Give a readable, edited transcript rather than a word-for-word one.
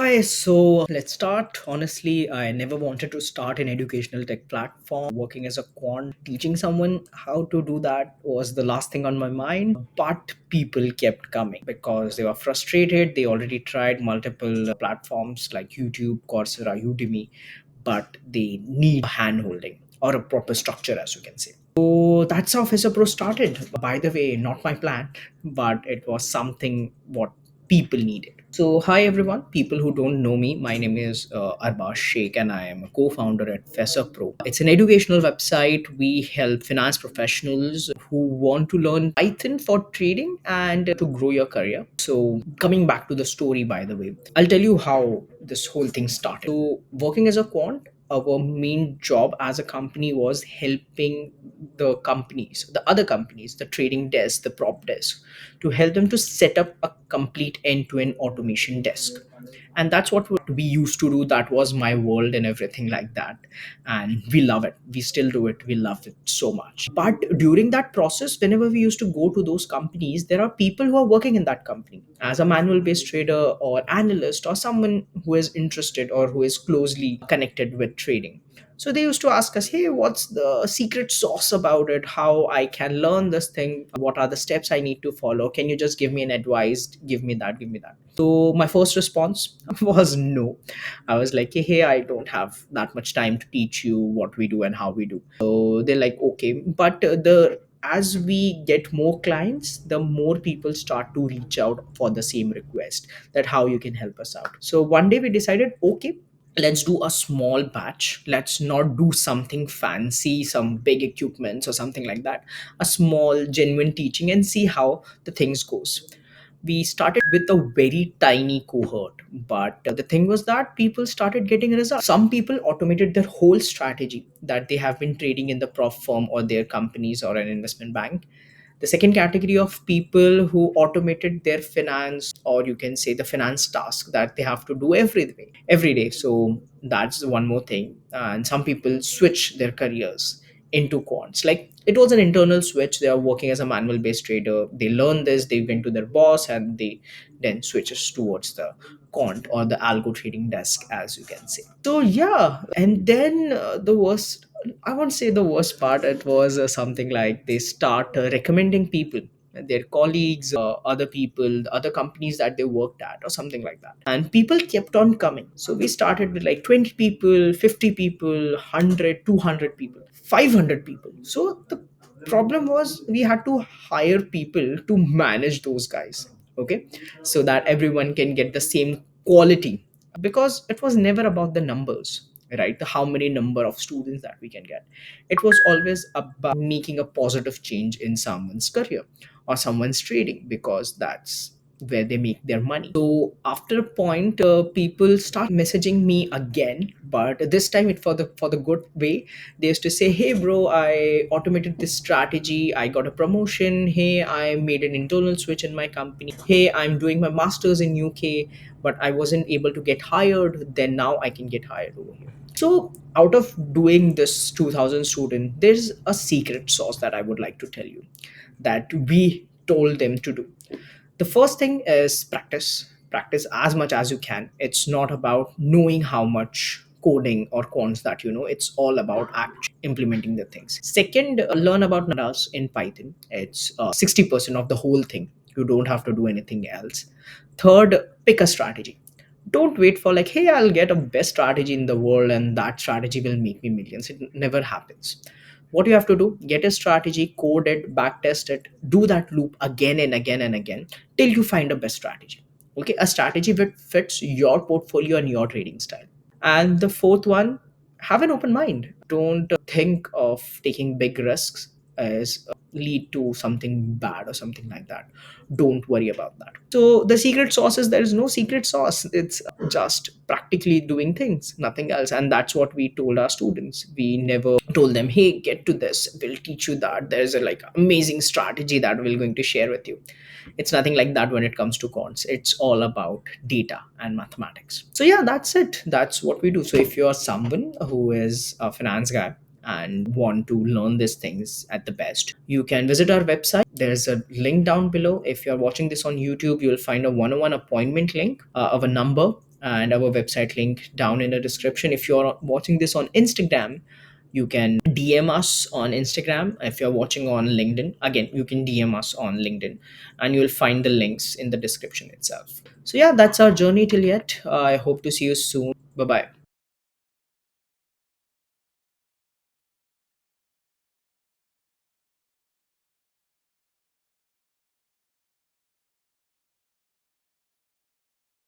Hi, so let's start. Honestly, I never wanted to start an educational tech platform. Working as a quant, teaching someone how to do that was the last thing on my mind. But people kept coming because they were frustrated. They already tried multiple platforms like YouTube, Coursera, Udemy, but they need hand holding or a proper structure, as you can say. So that's how Fissa Pro started. By the way, not my plan, but it was something what people needed. So, hi everyone, people who don't know me, my name is Arbash Sheikh and I am a co founder at Fessa Pro. It's an educational website. We help finance professionals who want to learn Python for trading and to grow your career. So, coming back to the story, by the way, I'll tell you how this whole thing started. So, working as a quant, our main job as a company was helping the companies, the other companies, the trading desk, the prop desk, to help them to set up a complete end-to-end automation desk. And that's what we used to do. That was my world and everything like that. And we love it. We still do it. We love it so much. But during that process, whenever we used to go to those companies, there are people who are working in that company as a manual based trader or analyst or someone who is interested or who is closely connected with trading. So they used to ask us, hey, what's the secret sauce about it? How I can learn this thing? What are the steps I need to follow? Can you just give me an advice? Give me that, give me that. So my first response was no. I was like, hey, I don't have that much time to teach you what we do and how we do. So they're like, okay. But the as we get more clients, the more people start to reach out for the same request that how you can help us out. So one day we decided, okay, let's do a small batch. Let's not do something fancy, some big equipments or something like that. A small genuine teaching and see how the things goes. We started with a very tiny cohort, but the thing was that people started getting results. Some people automated their whole strategy that they have been trading in the prop firm or their companies or an investment bank. The second category of people who automated their finance, or you can say the finance task that they have to do every day. So that's one more thing. And some people switch their careers into quants. Like it was an internal switch. They are working as a manual based trader. They learn this, they went to their boss, and they then switches towards the quant or the algo trading desk, as you can say. So yeah, and then the worst, I won't say the worst part. It was something like they start recommending people, their colleagues, other people, the other companies that they worked at, or something like that. And people kept on coming. So we started with like 20 people, 50 people, 100, 200 people, 500 people. So the problem was we had to hire people to manage those guys. Okay. So that everyone can get the same quality, because it was never about the numbers, right? The how many number of students that we can get. It was always about making a positive change in someone's career or someone's trading, because that's where they make their money. So after a point, people start messaging me again, but this time it for the good way. They used to say, hey bro, I automated this strategy, I got a promotion. Hey, I made an internal switch in my company. Hey, I'm doing my masters in UK, but I wasn't able to get hired. Then now I can get hired over here. So out of doing this 2000 student, there's a secret sauce that I would like to tell you that we told them to do. The first thing is practice as much as you can. It's not about knowing how much coding or quants that you know. It's all about actually implementing the things. Second, learn about us in Python. It's 60% of the whole thing. You don't have to do anything else. Third, pick a strategy. Don't wait for like, hey, I'll get a best strategy in the world and that strategy will make me millions. It never happens. What you have to do, get a strategy, code it, backtest it, do that loop again and again and again till you find a best strategy. Okay, a strategy that fits your portfolio and your trading style. And the fourth one, have an open mind. Don't think of taking big risks as lead to something bad or something like that. Don't worry about that. So the secret sauce is, there is no secret sauce. It's just practically doing things, nothing else. And that's what we told our students. We never told them, hey, get to this, we'll teach you that there's a like amazing strategy that we're going to share with you. It's nothing like that. When it comes to quants, it's all about data and mathematics. So yeah, that's it. That's what we do. So if you're someone who is a finance guy and want to learn these things at the best, you can visit our website. There's a link down below. If you're watching this on YouTube, you'll find a one-on-one appointment link of a number. and our website link down in the description. If you're watching this on Instagram, you can DM us on Instagram. If you're watching on LinkedIn, again, you can DM us on LinkedIn, and you'll find the links in the description itself. So, yeah, that's our journey till yet. I hope to see you soon. Bye bye.